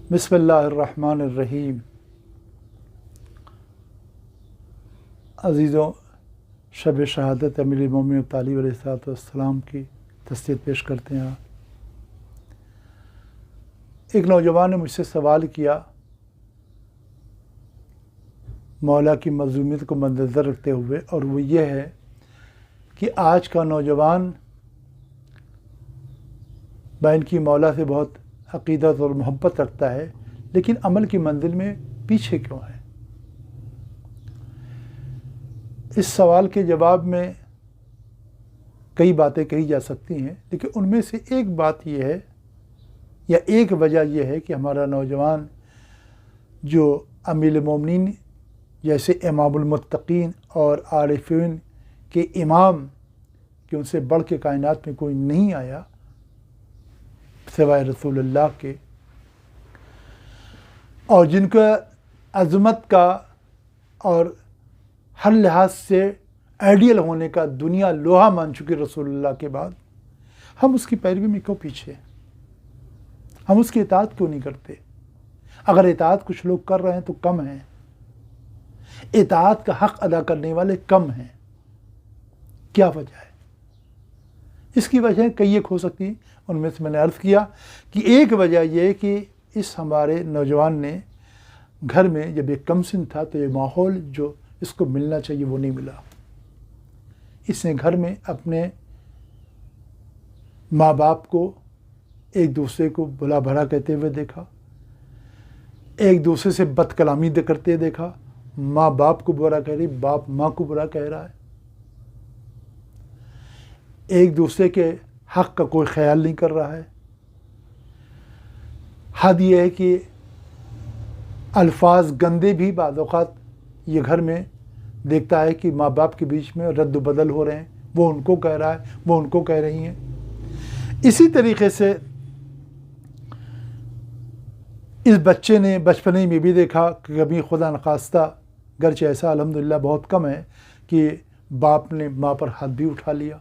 بسم اللہ الرحمن الرحیم۔ عزیزوں، شب شہادت امیر المومنین ابو طالب علیہ السلام کی تسلیت پیش کرتے ہیں۔ ایک نوجوان نے مجھ سے سوال کیا مولا کی مظلومیت کو مد نظر رکھتے ہوئے، اور وہ یہ ہے کہ آج کا نوجوان بین کی مولا سے بہت عقیدت اور محبت رکھتا ہے، لیکن عمل کی منزل میں پیچھے کیوں ہے؟ اس سوال کے جواب میں کئی باتیں کہی جا سکتی ہیں، لیکن ان میں سے ایک بات یہ ہے یا ایک وجہ یہ ہے کہ ہمارا نوجوان جو امیر المومنین جیسے امام المتقین اور عارفین کے امام کہ ان سے بڑھ کے کائنات میں کوئی نہیں آیا سوائے رسول اللہ کے، اور جن کا عظمت کا اور ہر لحاظ سے آئیڈیل ہونے کا دنیا لوہا مان چکی رسول اللہ کے بعد، ہم اس کی پیروی میں کیوں پیچھے؟ ہم اس کی اطاعت کیوں نہیں کرتے؟ اگر اطاعت کچھ لوگ کر رہے ہیں تو کم ہیں، اطاعت کا حق ادا کرنے والے کم ہیں۔ کیا وجہ ہے؟ اس کی وجہ کئی ایک ہو سکتی ہیں، ان میں سے میں نے عرض کیا کہ ایک وجہ یہ کہ اس ہمارے نوجوان نے گھر میں جب یہ کم سن تھا تو یہ ماحول جو اس کو ملنا چاہیے وہ نہیں ملا۔ اس نے گھر میں اپنے ماں باپ کو ایک دوسرے کو بلا بھلا کہتے ہوئے دیکھا، ایک دوسرے سے بد کلامی کرتے دیکھا، ماں باپ کو برا کہہ رہی، باپ ماں کو برا کہہ رہا ہے، ایک دوسرے کے حق کا کوئی خیال نہیں کر رہا ہے۔ حد یہ ہے کہ الفاظ گندے بھی بعض اوقات یہ گھر میں دیکھتا ہے کہ ماں باپ کے بیچ میں رد و بدل ہو رہے ہیں، وہ ان کو کہہ رہا ہے، وہ ان کو کہہ رہی ہیں۔ اسی طریقے سے اس بچے نے بچپنے میں بھی دیکھا کہ کبھی خدا نخواستہ، گرچہ ایسا الحمدللہ بہت کم ہے، کہ باپ نے ماں پر ہاتھ بھی اٹھا لیا۔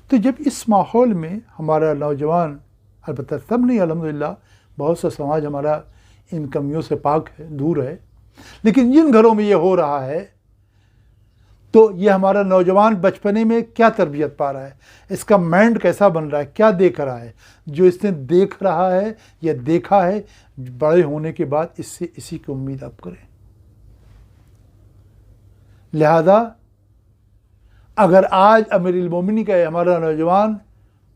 تو جب اس ماحول میں ہمارا نوجوان، البتہ سب نہیں الحمدللہ، بہت سا سماج ہمارا ان کمیوں سے پاک ہے، دور ہے، لیکن جن گھروں میں یہ ہو رہا ہے تو یہ ہمارا نوجوان بچپنے میں کیا تربیت پا رہا ہے، اس کا مائنڈ کیسا بن رہا ہے، کیا دیکھ رہا ہے، جو اس نے دیکھ رہا ہے یا دیکھا ہے بڑے ہونے کے بعد اس سے اسی کی امید آپ کریں۔ لہذا اگر آج امیر المومنین کا ہمارا نوجوان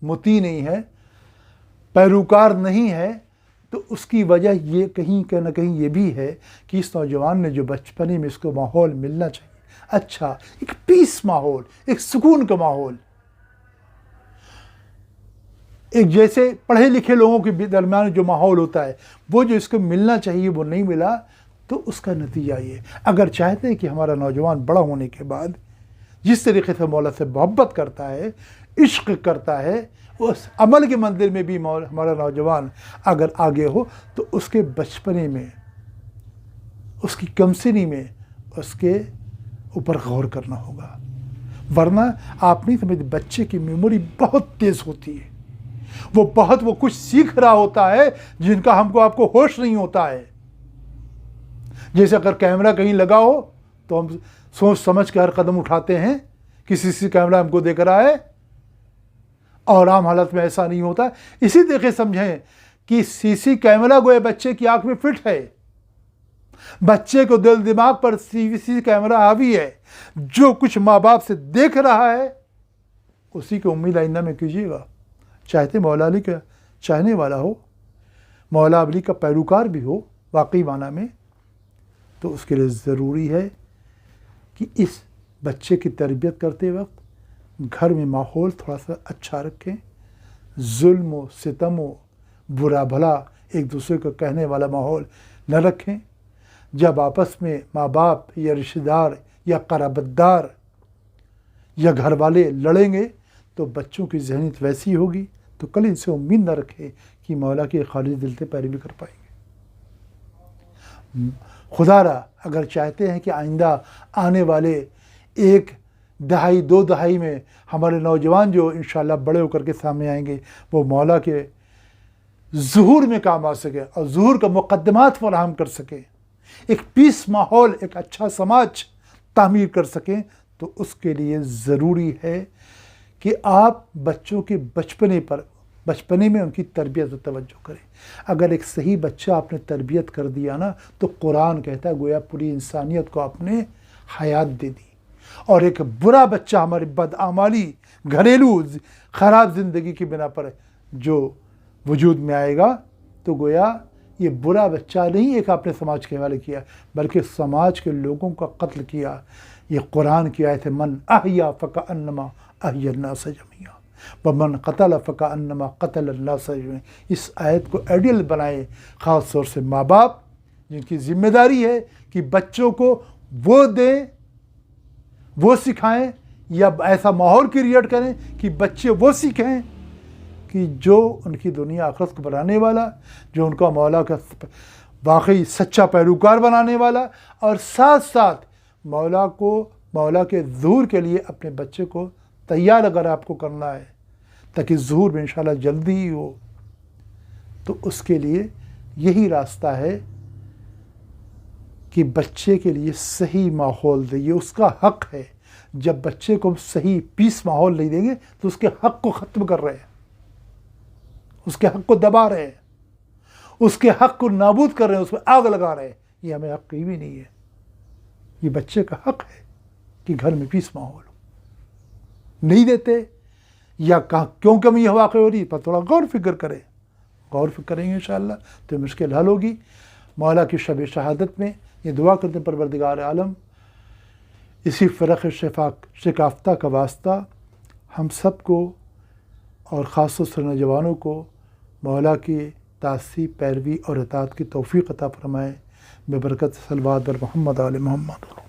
مطیع نہیں ہے، پیروکار نہیں ہے، تو اس کی وجہ یہ کہیں نہ کہیں یہ بھی ہے کہ اس نوجوان نے جو بچپنے میں اس کو ماحول ملنا چاہیے، اچھا ایک پیس ماحول، ایک سکون کا ماحول، ایک جیسے پڑھے لکھے لوگوں کے درمیان جو ماحول ہوتا ہے وہ جو اس کو ملنا چاہیے وہ نہیں ملا، تو اس کا نتیجہ یہ، اگر چاہتے ہیں کہ ہمارا نوجوان بڑا ہونے کے بعد جس طریقے سے مولا سے محبت کرتا ہے، عشق کرتا ہے، اس عمل کے منزل میں بھی ہمارا نوجوان اگر آگے ہو تو اس کے بچپنے میں، اس کی کمسنی میں اس کے اوپر غور کرنا ہوگا، ورنہ آپ نہیں سمجھتے بچے کی میموری بہت تیز ہوتی ہے، وہ کچھ سیکھ رہا ہوتا ہے جن کا آپ کو ہوش نہیں ہوتا ہے۔ جیسے اگر کیمرہ کہیں لگا ہو تو ہم سوچ سمجھ کے ہر قدم اٹھاتے ہیں کہ سی کیمرہ ہم کو دیکھ رہا ہے، اور عام حالت میں ایسا نہیں ہوتا۔ اسی طریقے سمجھیں کہ سی کیمرہ گویا بچے کی آنکھ میں فٹ ہے، بچے کو دل دماغ پر سی کیمرہ حاوی ہے، جو کچھ ماں باپ سے دیکھ رہا ہے اسی کی امید آئندہ میں کیجیے گا۔ چاہتے مولا علی کا چاہنے والا ہو، مولا علی کا پیروکار بھی ہو واقعی معنی میں، تو اس کے لیے ضروری ہے کہ اس بچے کی تربیت کرتے وقت گھر میں ماحول تھوڑا سا اچھا رکھیں، ظلم و ستم و برا بھلا ایک دوسرے کو کہنے والا ماحول نہ رکھیں۔ جب آپس میں ماں باپ یا رشتہ دار یا قرابت دار یا گھر والے لڑیں گے تو بچوں کی ذہنیت ویسی ہوگی، تو کل ان سے امید نہ رکھیں کہ مولا کی خالص دل سے پیروی کر پائیں گے۔ خدا را اگر چاہتے ہیں کہ آئندہ آنے والے ایک دہائی دو دہائی میں ہمارے نوجوان جو انشاءاللہ بڑے ہو کر کے سامنے آئیں گے وہ مولا کے ظہور میں کام آ سکے اور ظہور کا مقدمات فراہم کر سکیں، ایک پیس ماحول، ایک اچھا سماج تعمیر کر سکیں، تو اس کے لیے ضروری ہے کہ آپ بچوں کے بچپنے میں ان کی تربیت و توجہ کریں۔ اگر ایک صحیح بچہ آپ نے تربیت کر دیا نا، تو قرآن کہتا ہے گویا پوری انسانیت کو آپ نے حیات دے دی۔ اور ایک برا بچہ ہماری بدعمالی، گھریلو خراب زندگی کی بنا پر جو وجود میں آئے گا، تو گویا یہ برا بچہ نہیں ایک آپ نے سماج کے حوالے کیا، بلکہ سماج کے لوگوں کا قتل کیا۔ یہ قرآن کی آیت ہے، من احیا فکأنما احیا الناس جميعا ومن قتل فکأنما قتل الناس جميعا۔ اس آیت کو آئیڈیل بنائیں، خاص طور سے ماں باپ، جن کی ذمہ داری ہے کہ بچوں کو وہ دیں، وہ سکھائیں، یا ایسا ماحول کریٹ کریں کہ بچے وہ سیکھیں کہ جو ان کی دنیا آخرت کو بنانے والا، جو ان کا مولا کا واقعی سچا پیروکار بنانے والا، اور ساتھ ساتھ مولا کے ظہور کے لیے اپنے بچے کو تیار اگر آپ کو کرنا ہے تاکہ ظہور میں انشاءاللہ جلدی ہی ہو، تو اس کے لیے یہی راستہ ہے کہ بچے کے لیے صحیح ماحول دے۔ یہ اس کا حق ہے۔ جب بچے کو صحیح پیس ماحول نہیں دیں گے تو اس کے حق کو ختم کر رہے ہیں، اس کے حق کو دبا رہے ہیں، اس کے حق کو نابود کر رہے ہیں، اس پہ آگ لگا رہے ہیں۔ یہ ہمیں حق کہیں بھی نہیں ہے۔ یہ بچے کا حق ہے کہ گھر میں پیس ماحول ہو۔ نہیں دیتے یا کیوں کمی واقع ہو رہی ہے، پر تھوڑا غور فکر کریں، غور فکر کریں گے انشاءاللہ تو مشکل حل ہوگی۔ مولا کی شب شہادت میں یہ دعا کرتے ہیں، پروردگار عالم اسی فرق شکافتہ کا واسطہ ہم سب کو اور خاص طور سے نوجوانوں کو مولا کی تعصیب، پیروی اور اطاعت کی توفیق عطا فرمائے، ببرکت صلوات بر محمد آل محمد۔